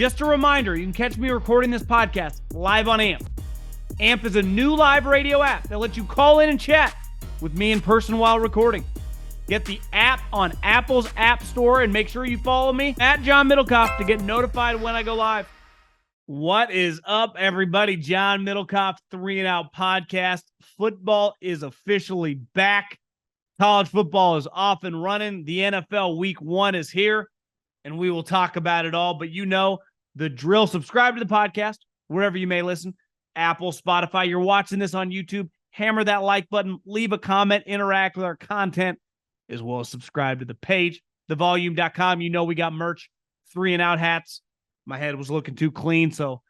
Just a reminder, you can catch me recording this podcast live on AMP. AMP is a new live radio app that lets you call in and chat with me in person while recording. Get the app on Apple's App Store and make sure you follow me at John Middlekauff to get notified when I go live. What is up, everybody? John Middlekauff, 3 and Out podcast. Football is officially back. College football is off and running. The NFL Week 1 is here, and we will talk about it all. But you know the drill. Subscribe to the podcast wherever you may listen. Apple, Spotify. You're watching this on YouTube. Hammer that like button. Leave a comment. Interact with our content, as well as subscribe to the page. Thevolume.com. You know we got merch. 3 and Out hats. My head was looking too clean, so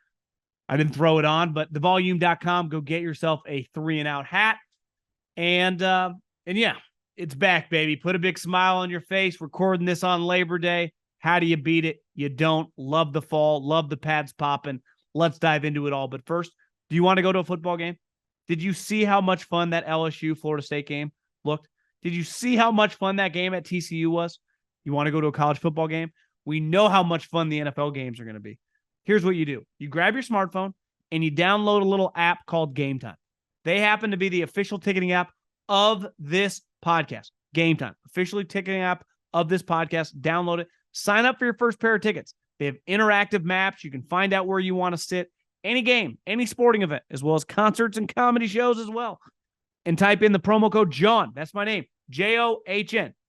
I didn't throw it on. But thevolume.com, go get yourself a 3 and Out hat. And yeah, it's back, baby. Put a big smile on your face. Recording this on Labor Day. How do you beat it? You don't. Love the fall. Love the pads popping. Let's dive into it all. But first, do you want to go to a football game? Did you see how much fun that LSU-Florida State game looked? Did you see how much fun that game at TCU was? You want to go to a college football game? We know how much fun the NFL games are going to be. Here's what you do. You grab your smartphone and you download a little app called Gametime. They happen to be the official ticketing app of this podcast. Gametime, officially ticketing app of this podcast. Download it. Sign up for your first pair of tickets. They have interactive maps. You can find out where you want to sit. Any game, any sporting event, as well as concerts and comedy shows as well. And type in the promo code JOHN. That's my name. John.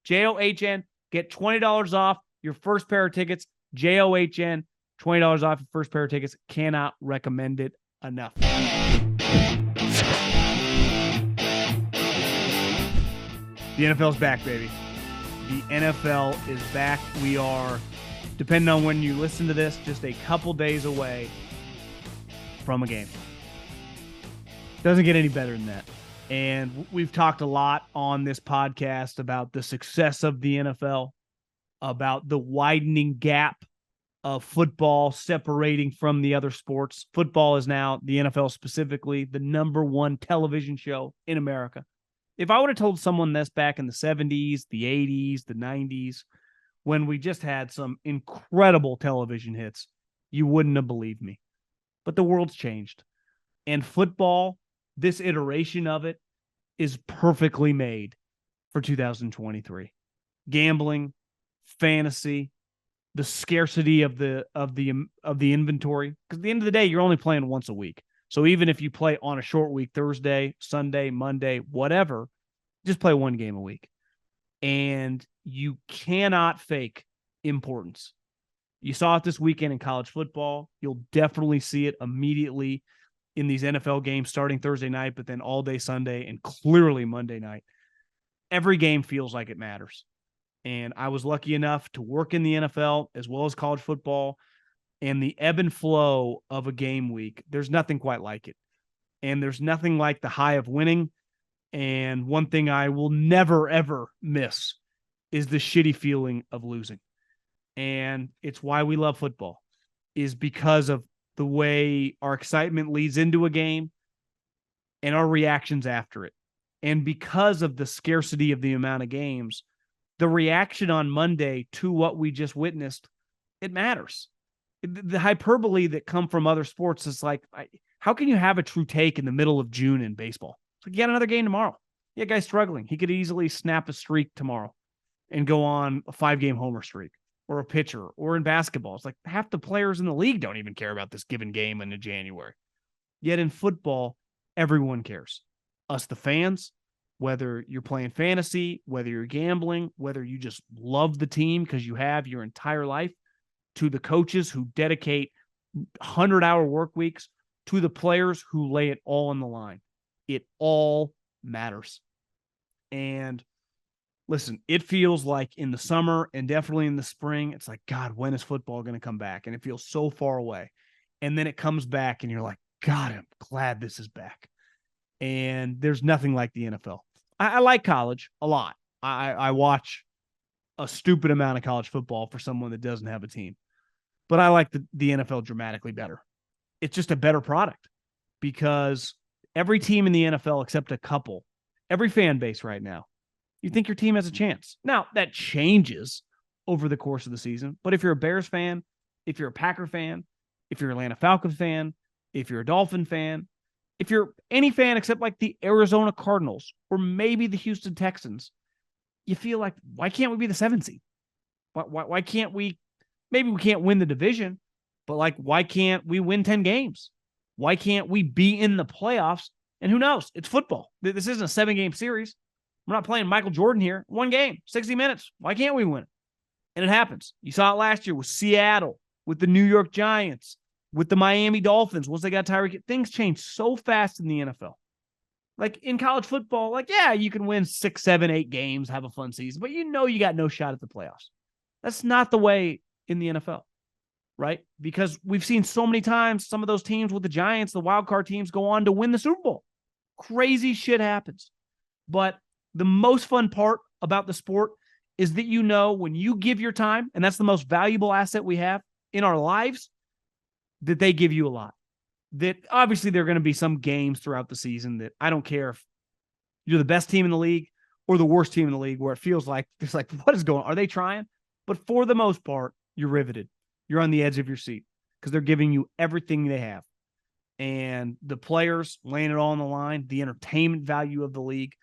John. Get $20 off your first pair of tickets. JOHN. $20 off your first pair of tickets. Cannot recommend it enough. The NFL's back, baby. The NFL is back. We are, depending on when you listen to this, just a couple days away from a game. Doesn't get any better than that. And we've talked a lot on this podcast about the success of the NFL, about the widening gap of football separating from the other sports. Football is now, the NFL specifically, the #1 television show in America. If I would have told someone this back in the 70s, the 80s, the 90s, when we just had some incredible television hits, you wouldn't have believed me. But the world's changed. And football, this iteration of it, is perfectly made for 2023. Gambling, fantasy, the scarcity of the inventory. Because at the end of the day, you're only playing once a week. So even if you play on a short week, Thursday, Sunday, Monday, whatever, just play one game a week. And you cannot fake importance. You saw it this weekend in college football. You'll definitely see it immediately in these NFL games starting Thursday night, but then all day Sunday and clearly Monday night. Every game feels like it matters. And I was lucky enough to work in the NFL as well as college football. And the ebb and flow of a game week, there's nothing quite like it. And there's nothing like the high of winning. And one thing I will never, ever miss is the shitty feeling of losing. And it's why we love football, is because of the way our excitement leads into a game and our reactions after it. And because of the scarcity of the amount of games, the reaction on Monday to what we just witnessed, it matters. The hyperbole that come from other sports is like, how can you have a true take in the middle of June in baseball? It's like, you got another game tomorrow. Yeah, guy's struggling. He could easily snap a streak tomorrow and go on a 5-game homer streak, or a pitcher, or in basketball. It's like half the players in the league don't even care about this given game in January. Yet in football, everyone cares. Us, the fans, whether you're playing fantasy, whether you're gambling, whether you just love the team because you have your entire life, to the coaches who dedicate 100-hour work weeks, to the players who lay it all on the line. It all matters. And listen, it feels like in the summer and definitely in the spring, it's like, God, when is football going to come back? And it feels so far away. And then it comes back and you're like, God, I'm glad this is back. And there's nothing like the NFL. I like college a lot. I watch a stupid amount of college football for someone that doesn't have a team. But I like the NFL dramatically better. It's just a better product because every team in the NFL, except a couple, every fan base right now, you think your team has a chance. Now, that changes over the course of the season. But if you're a Bears fan, if you're a Packer fan, if you're an Atlanta Falcons fan, if you're a Dolphin fan, if you're any fan except like the Arizona Cardinals or maybe the Houston Texans, you feel like, why can't we be the 7th seed? Why can't we? Maybe we can't win the division, but like, why can't we win 10 games? Why can't we be in the playoffs? And who knows? It's football. This isn't a 7-game series. We're not playing Michael Jordan here. 1 game, 60 minutes. Why can't we win it? And it happens. You saw it last year with Seattle, with the New York Giants, with the Miami Dolphins. Once they got Tyreek, things change so fast in the NFL. Like in college football, like, yeah, you can win 6, 7, 8 games, have a fun season, but you know you got no shot at the playoffs. That's not the way in the NFL, right? Because we've seen so many times some of those teams with the Giants, the wild card teams, go on to win the Super Bowl. Crazy shit happens. But the most fun part about the sport is that, you know, when you give your time, and that's the most valuable asset we have in our lives, that they give you a lot. That obviously there are going to be some games throughout the season that I don't care if you're the best team in the league or the worst team in the league, where it feels like it's like, what is going on? Are they trying? But for the most part, you're riveted. You're on the edge of your seat because they're giving you everything they have. And the players laying it all on the line, the entertainment value of the league.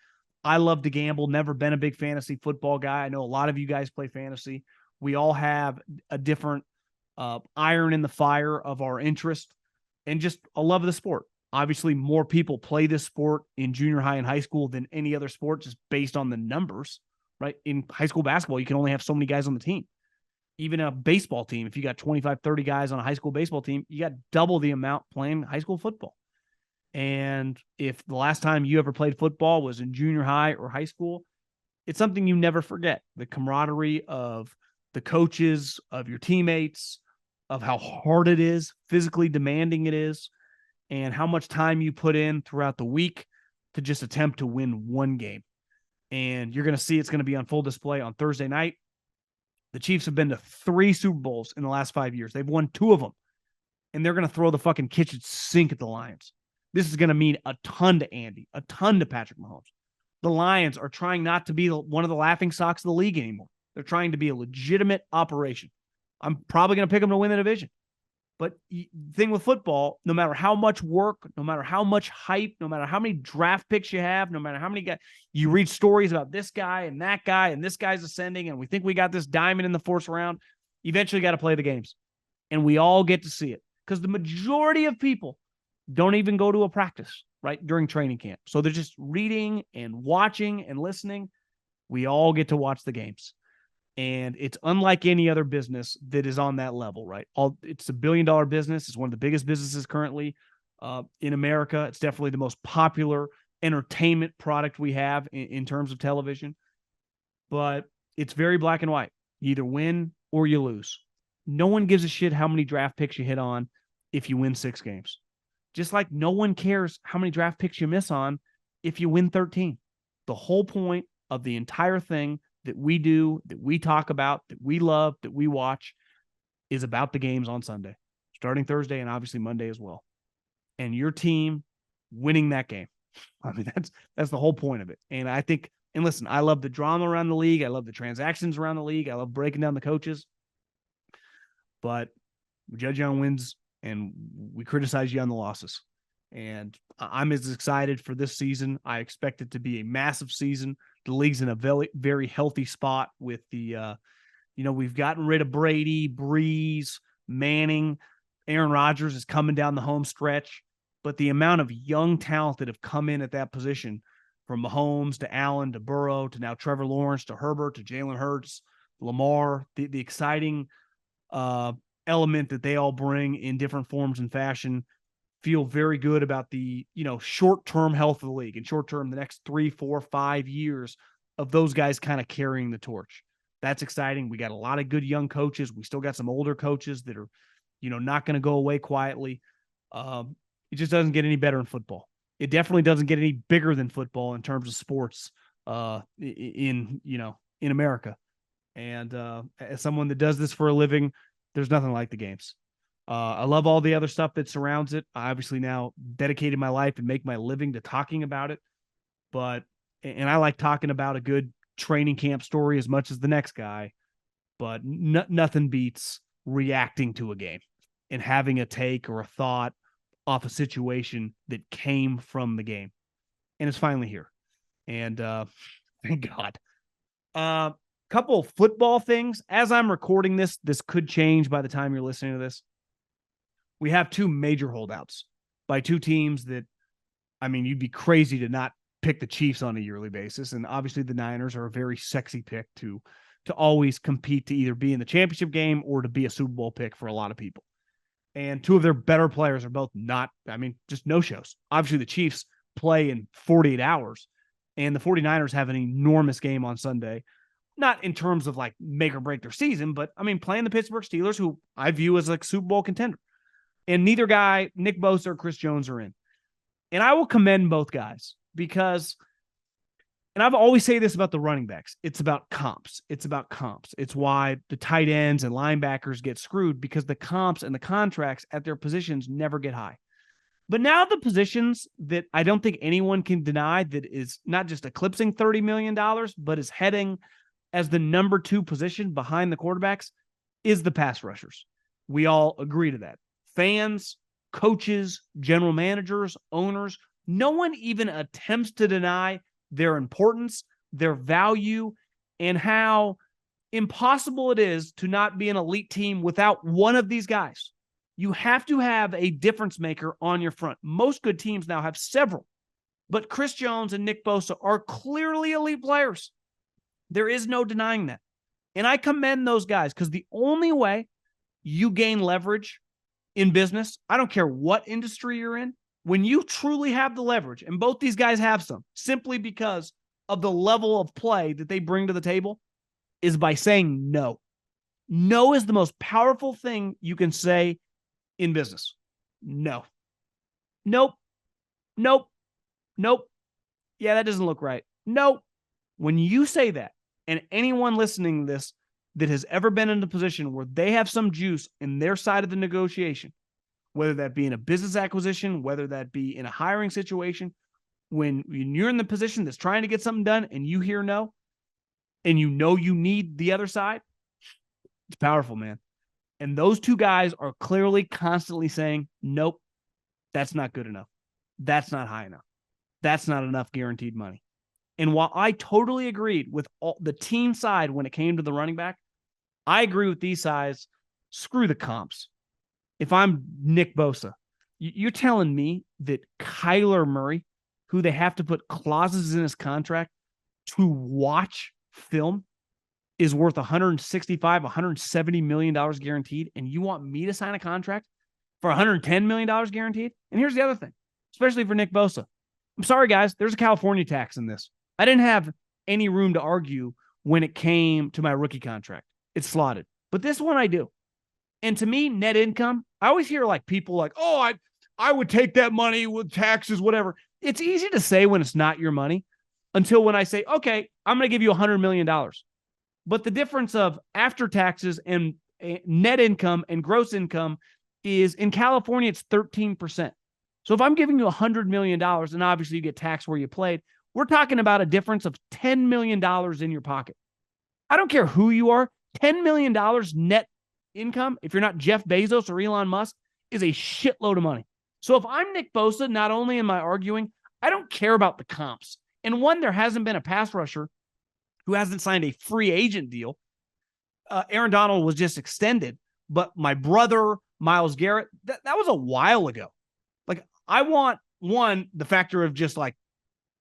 I love to gamble, never been a big fantasy football guy. I know a lot of you guys play fantasy. We all have a different iron in the fire of our interest and just a love of the sport. Obviously, more people play this sport in junior high and high school than any other sport, just based on the numbers, right? In high school basketball, you can only have so many guys on the team. Even a baseball team, if you got 25, 30 guys on a high school baseball team, you got double the amount playing high school football. And if the last time you ever played football was in junior high or high school, it's something you never forget. The camaraderie of the coaches, of your teammates, of how hard it is, physically demanding it is, and how much time you put in throughout the week to just attempt to win 1 game. And you're going to see it's going to be on full display on Thursday night. The Chiefs have been to 3 Super Bowls in the last 5 years. They've won 2 of them. And they're going to throw the fucking kitchen sink at the Lions. This is going to mean a ton to Andy, a ton to Patrick Mahomes. The Lions are trying not to be one of the laughingstocks of the league anymore. They're trying to be a legitimate operation. I'm probably going to pick them to win the division. But the thing with football, no matter how much work, no matter how much hype, no matter how many draft picks you have, no matter how many guys, you read stories about this guy and that guy, and this guy's ascending, and we think we got this diamond in the 4th round, eventually got to play the games. And we all get to see it. Because the majority of people don't even go to a practice, right, during training camp. So they're just reading and watching and listening. We all get to watch the games. And it's unlike any other business that is on that level, right? It's a $1 billion business. It's one of the biggest businesses currently in America. It's definitely the most popular entertainment product we have in terms of television. But it's very black and white. You either win or you lose. No one gives a shit how many draft picks you hit on if you win 6 games. Just like no one cares how many draft picks you miss on if you win 13. The whole point of the entire thing that we do, that we talk about, that we love, that we watch, is about the games on Sunday, starting Thursday and obviously Monday as well. And your team winning that game. I mean, that's the whole point of it. And I think, and listen, I love the drama around the league. I love the transactions around the league. I love breaking down the coaches. But we judge you on wins and we criticize you on the losses. And I'm as excited for this season. I expect it to be a massive season. The league's in a very, very healthy spot with the, we've gotten rid of Brady, Breeze, Manning. Aaron Rodgers is coming down the home stretch. But the amount of young talent that have come in at that position, from Mahomes to Allen to Burrow to now Trevor Lawrence to Herbert to Jalen Hurts, Lamar, the exciting element that they all bring in different forms and fashion, feel very good about the, short-term health of the league, and short-term, the next 3, 4, 5 years of those guys kind of carrying the torch. That's exciting. We got a lot of good young coaches. We still got some older coaches that are, not going to go away quietly. It just doesn't get any better in football. It definitely doesn't get any bigger than football in terms of sports in America. And as someone that does this for a living, there's nothing like the games. I love all the other stuff that surrounds it. I obviously now dedicated my life and make my living to talking about it. And I like talking about a good training camp story as much as the next guy, but nothing beats reacting to a game and having a take or a thought off a situation that came from the game. And it's finally here. And thank God. Couple football things. As I'm recording this could change by the time you're listening to this. We have two major holdouts by two teams that, I mean, you'd be crazy to not pick the Chiefs on a yearly basis. And obviously the Niners are a very sexy pick to always compete to either be in the championship game or to be a Super Bowl pick for a lot of people. And two of their better players are both not, I mean, just no-shows. Obviously the Chiefs play in 48 hours, and the 49ers have an enormous game on Sunday. Not in terms of like make or break their season, but I mean, playing the Pittsburgh Steelers, who I view as like Super Bowl contender. And neither guy, Nick Bosa or Chris Jones, are in. And I will commend both guys because, and I've always say this about the running backs, it's about comps. It's about comps. It's why the tight ends and linebackers get screwed, because the comps and the contracts at their positions never get high. But now the positions that I don't think anyone can deny that is not just eclipsing $30 million, but is heading as the number 2 position behind the quarterbacks is the pass rushers. We all agree to that. Fans, coaches, general managers, owners, no one even attempts to deny their importance, their value, and how impossible it is to not be an elite team without one of these guys. You have to have a difference maker on your front. Most good teams now have several, but Chris Jones and Nick Bosa are clearly elite players. There is no denying that. And I commend those guys, because the only way you gain leverage in business, I don't care what industry you're in, when you truly have the leverage, and both these guys have some, simply because of the level of play that they bring to the table, is by saying no. No is the most powerful thing you can say in business. No. Nope. Nope. Nope. Yeah, that doesn't look right. Nope. When you say that, and anyone listening to this that has ever been in a position where they have some juice in their side of the negotiation, whether that be in a business acquisition, whether that be in a hiring situation, when you're in the position that's trying to get something done and you hear no, and you know you need the other side, it's powerful, man. And those two guys are clearly constantly saying, nope, that's not good enough. That's not high enough. That's not enough guaranteed money. And while I totally agreed with all the team side when it came to the running back, I agree with these sides. Screw the comps. If I'm Nick Bosa, you're telling me that Kyler Murray, who they have to put clauses in his contract to watch film, is worth $165, $170 million guaranteed, and you want me to sign a contract for $110 million guaranteed? And here's the other thing, especially for Nick Bosa. I'm sorry, guys, there's a California tax in this. I didn't have any room to argue when it came to my rookie contract. It's slotted. But this one I do. And to me, net income, I always hear like people like, oh, I would take that money with taxes, whatever. It's easy to say when it's not your money until when I say, okay, I'm going to give you $100 million. But the difference of after taxes and net income and gross income is in California, it's 13%. So if I'm giving you $100 million, and obviously you get taxed where you played, we're talking about a difference of $10 million in your pocket. I don't care who you are. $10 million net income, if you're not Jeff Bezos or Elon Musk, is a shitload of money. So if I'm Nick Bosa, not only am I arguing, I don't care about the comps. And one, there hasn't been a pass rusher who hasn't signed a free agent deal. Aaron Donald was just extended, but my brother, Myles Garrett, that was a while ago. Like, I want, one, the factor of just like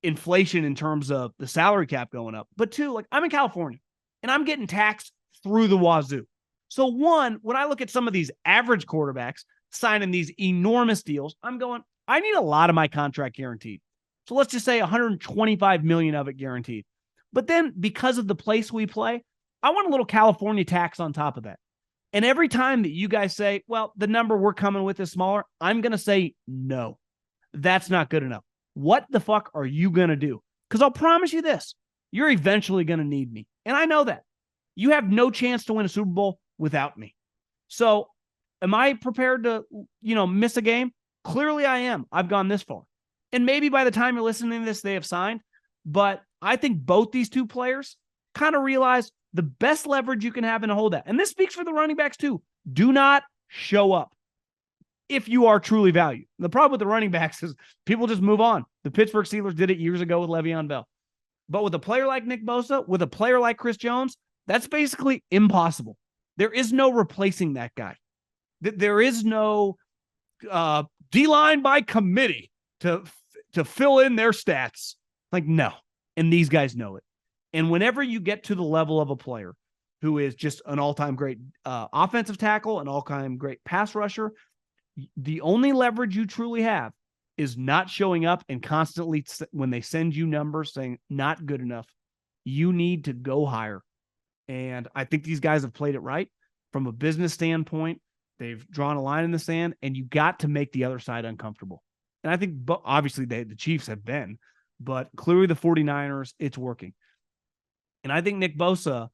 inflation in terms of the salary cap going up, but two, like, I'm in California and I'm getting taxed through the wazoo. So one, when I look at some of these average quarterbacks signing these enormous deals, I'm going, I need a lot of my contract guaranteed. So let's just say 125 million of it guaranteed. But then because of the place we play, I want a little California tax on top of that. And every time that you guys say, well, the number we're coming with is smaller, I'm going to say, no, that's not good enough. What the fuck are you going to do? Because I'll promise you this, you're eventually going to need me. And I know that. You have no chance to win a Super Bowl without me. So am I prepared to, miss a game? Clearly I am. I've gone this far. And maybe by the time you're listening to this, they have signed. But I think both these two players kind of realize the best leverage you can have in a holdout. And this speaks for the running backs too. Do not show up if you are truly valued. The problem with the running backs is people just move on. The Pittsburgh Steelers did it years ago with Le'Veon Bell. But with a player like Nick Bosa, with a player like Chris Jones, that's basically impossible. There is no replacing that guy. There is no D-line by committee to fill in their stats. Like, no. And these guys know it. And whenever you get to the level of a player who is just an all-time great offensive tackle, an all-time great pass rusher, the only leverage you truly have is not showing up and constantly, when they send you numbers saying not good enough, you need to go higher. And I think these guys have played it right from a business standpoint. They've drawn a line in the sand, and you got to make the other side uncomfortable. And I think obviously the Chiefs have been, but clearly the 49ers, it's working. And I think Nick Bosa,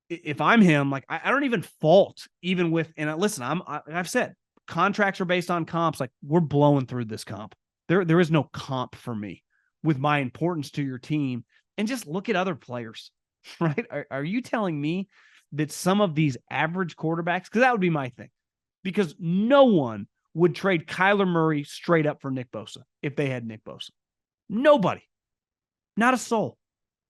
if I'm him, like I don't even fault even with, and listen, I've said contracts are based on comps. Like we're blowing through this comp. There is no comp for me with my importance to your team. And just look at other players, right? Are you telling me that some of these average quarterbacks, because that would be my thing, because no one would trade Kyler Murray straight up for Nick Bosa if they had Nick Bosa. Nobody. Not a soul.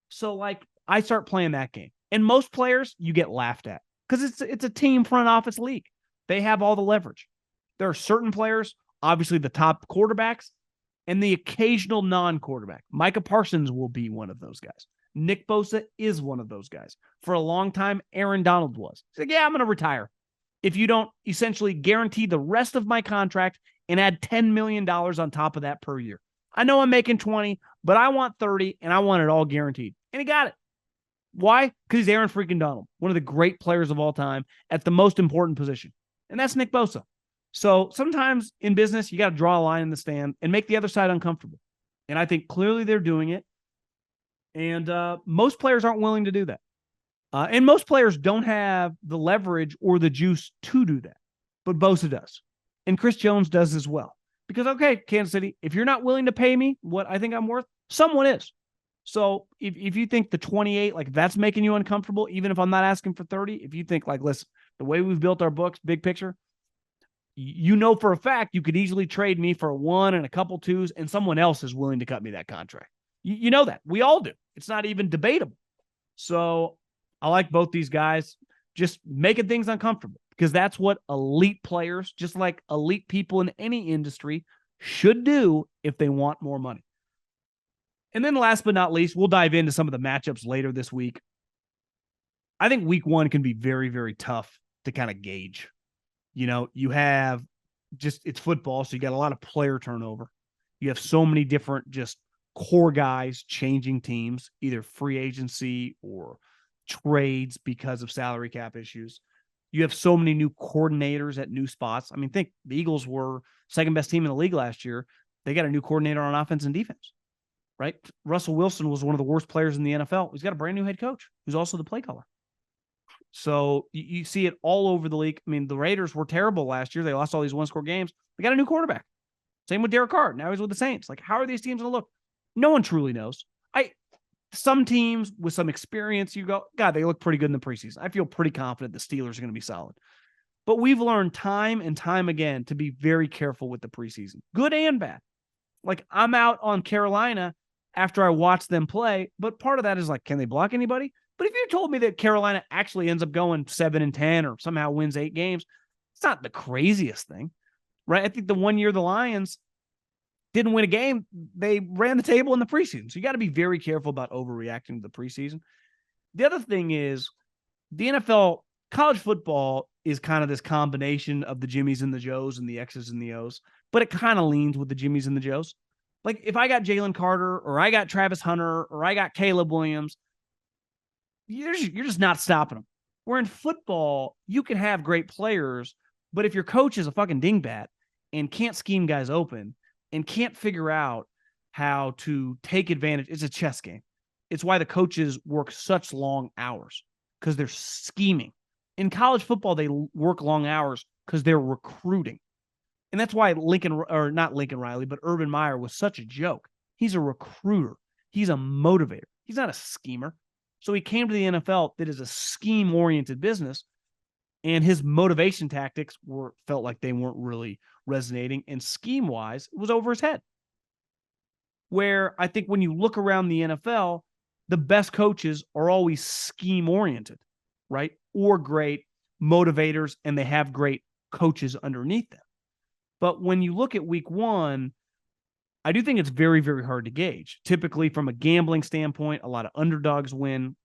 So like I start playing that game. And most players you get laughed at because it's a team front office league. They have all the leverage. There are certain players, obviously the top quarterbacks and the occasional non-quarterback. Micah Parsons will be one of those guys. Nick Bosa is one of those guys. For a long time, Aaron Donald was. He's like, yeah, I'm going to retire if you don't essentially guarantee the rest of my contract and add $10 million on top of that per year. I know I'm making 20, but I want 30 and I want it all guaranteed. And he got it. Why? Because he's Aaron freaking Donald, one of the great players of all time at the most important position. And that's Nick Bosa. So sometimes in business, you got to draw a line in the sand and make the other side uncomfortable. And I think clearly they're doing it. And most players aren't willing to do that. And most players don't have the leverage or the juice to do that. But Bosa does. And Chris Jones does as well. Because, okay, Kansas City, if you're not willing to pay me what I think I'm worth, someone is. So if you think the 28, like that's making you uncomfortable, even if I'm not asking for 30, if you think like, listen, the way we've built our books, big picture, you know for a fact you could easily trade me for a 1 and a couple 2s, and someone else is willing to cut me that contract. You know that. We all do. It's not even debatable. So I like both these guys just making things uncomfortable because that's what elite players, just like elite people in any industry, should do if they want more money. And then last but not least, we'll dive into some of the matchups later this week. I think week 1 can be very, very tough to kind of gauge. You know, you have just, it's football, so you got a lot of player turnover. You have so many different just core guys changing teams, either free agency or trades because of salary cap issues. You have so many new coordinators at new spots. I mean, think the Eagles were second best team in the league last year. They got a new coordinator on offense and defense, right? Russell Wilson was one of the worst players in the NFL. He's got a brand new head coach who's also the play caller. So you see it all over the league. I mean, the Raiders were terrible last year. They lost all these one-score games. They got a new quarterback. Same with Derek Carr. Now he's with the Saints. Like, how are these teams going to look? No one truly knows. Some teams with some experience, you go, God, they look pretty good in the preseason. I feel pretty confident the Steelers are going to be solid. But we've learned time and time again to be very careful with the preseason, good and bad. Like, I'm out on Carolina after I watch them play, but part of that is like, can they block anybody? But if you told me that Carolina actually ends up going 7-10 or somehow wins 8 games, it's not the craziest thing, right? I think the one year the Lions didn't win a game, they ran the table in the preseason. So you got to be very careful about overreacting to the preseason. The other thing is the NFL, college football is kind of this combination of the Jimmies and the Joes and the X's and the O's, but it kind of leans with the Jimmies and the Joes. Like if I got Jalen Carter or I got Travis Hunter or I got Caleb Williams, you're just not stopping them. Where in football, you can have great players, but if your coach is a fucking dingbat and can't scheme guys open and can't figure out how to take advantage, it's a chess game. It's why the coaches work such long hours because they're scheming. In college football, they work long hours because they're recruiting. And that's why not Lincoln Riley, but Urban Meyer was such a joke. He's a recruiter. He's a motivator. He's not a schemer. So he came to the NFL that is a scheme-oriented business. And his motivation tactics felt like they weren't really resonating. And scheme-wise, it was over his head. Where I think when you look around the NFL, the best coaches are always scheme-oriented, right? Or great motivators, and they have great coaches underneath them. But when you look at week one, I do think it's very, very hard to gauge. Typically, from a gambling standpoint, a lot of underdogs win.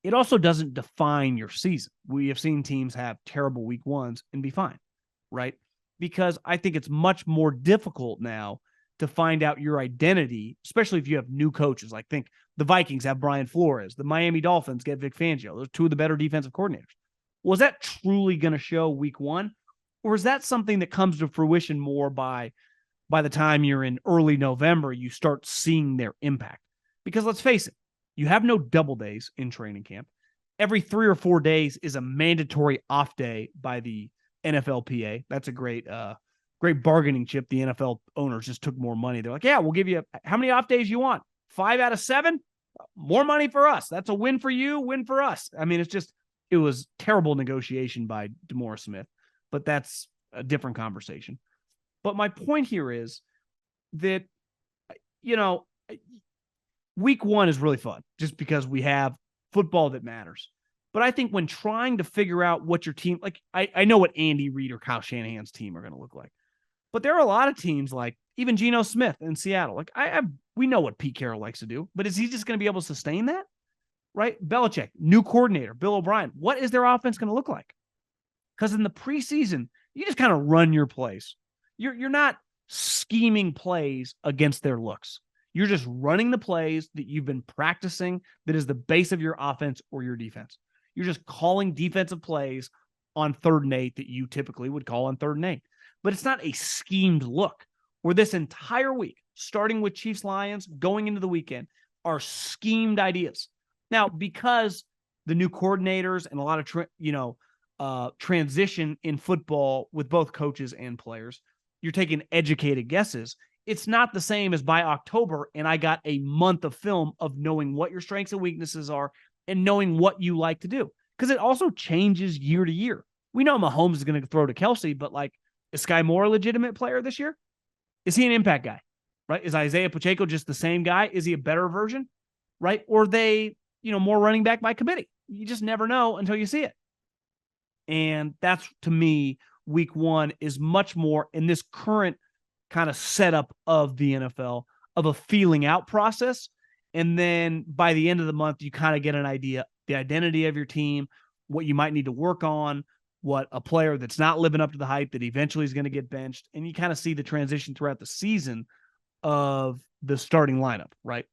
It also doesn't define your season. We have seen teams have terrible week ones and be fine, right? Because I think it's much more difficult now to find out your identity, especially if you have new coaches. Like, think the Vikings have Brian Flores. The Miami Dolphins get Vic Fangio. Those are two of the better defensive coordinators. Was that truly going to show week one? Or is that something that comes to fruition more by the time you're in early November, you start seeing their impact? Because let's face it, you have no double days in training camp. Every 3 or 4 days is a mandatory off day by the NFLPA. That's a great bargaining chip. The NFL owners just took more money. They're like, yeah, we'll give you how many off days you want? 5 out of 7? More money for us. That's a win for you, win for us. I mean, it was terrible negotiation by DeMaurice Smith, but that's a different conversation. But my point here is that, week one is really fun just because we have football that matters. But I think when trying to figure out what your team, like I know what Andy Reid or Kyle Shanahan's team are going to look like. But there are a lot of teams like even Geno Smith in Seattle. Like we know what Pete Carroll likes to do, but is he just going to be able to sustain that? Right? Belichick, new coordinator, Bill O'Brien. What is their offense going to look like? Because in the preseason, you just kind of run your plays. You're not scheming plays against their looks. You're just running the plays that you've been practicing that is the base of your offense or your defense. You're just calling defensive plays on 3rd and 8 that you typically would call on 3rd and 8. But it's not a schemed look where this entire week, starting with Chiefs-Lions, going into the weekend, are schemed ideas. Now, because the new coordinators and a lot of transition in football with both coaches and players, you're taking educated guesses. It's not the same as by October, and I got a month of film of knowing what your strengths and weaknesses are and knowing what you like to do. Because it also changes year to year. We know Mahomes is going to throw to Kelsey, but is Sky Moore a legitimate player this year? Is he an impact guy? Right? Is Isaiah Pacheco just the same guy? Is he a better version? Right? Or are they, more running back by committee? You just never know until you see it. And that's, to me, week one is much more in this current kind of setup of the NFL of a feeling out process. And then by the end of the month, you kind of get an idea, the identity of your team, what you might need to work on, what a player that's not living up to the hype that eventually is going to get benched. And you kind of see the transition throughout the season of the starting lineup, right?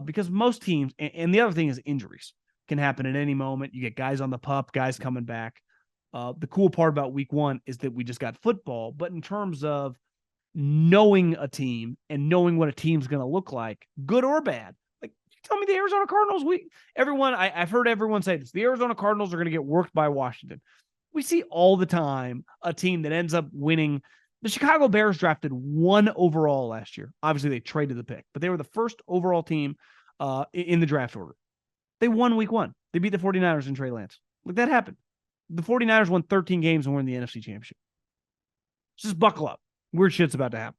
Because most teams, and the other thing is injuries can happen at any moment. You get guys on the pup, guys coming back. The cool part about week one is that we just got football, but in terms of knowing a team and knowing what a team's going to look like, good or bad, like tell me the Arizona Cardinals, I've heard everyone say this, the Arizona Cardinals are going to get worked by Washington. We see all the time a team that ends up winning. The Chicago Bears drafted 1 overall last year. Obviously they traded the pick, but they were the first overall team in the draft order. They won week one. They beat the 49ers in Trey Lance. Like that happened. The 49ers won 13 games and won the NFC Championship. Just buckle up. Weird shit's about to happen.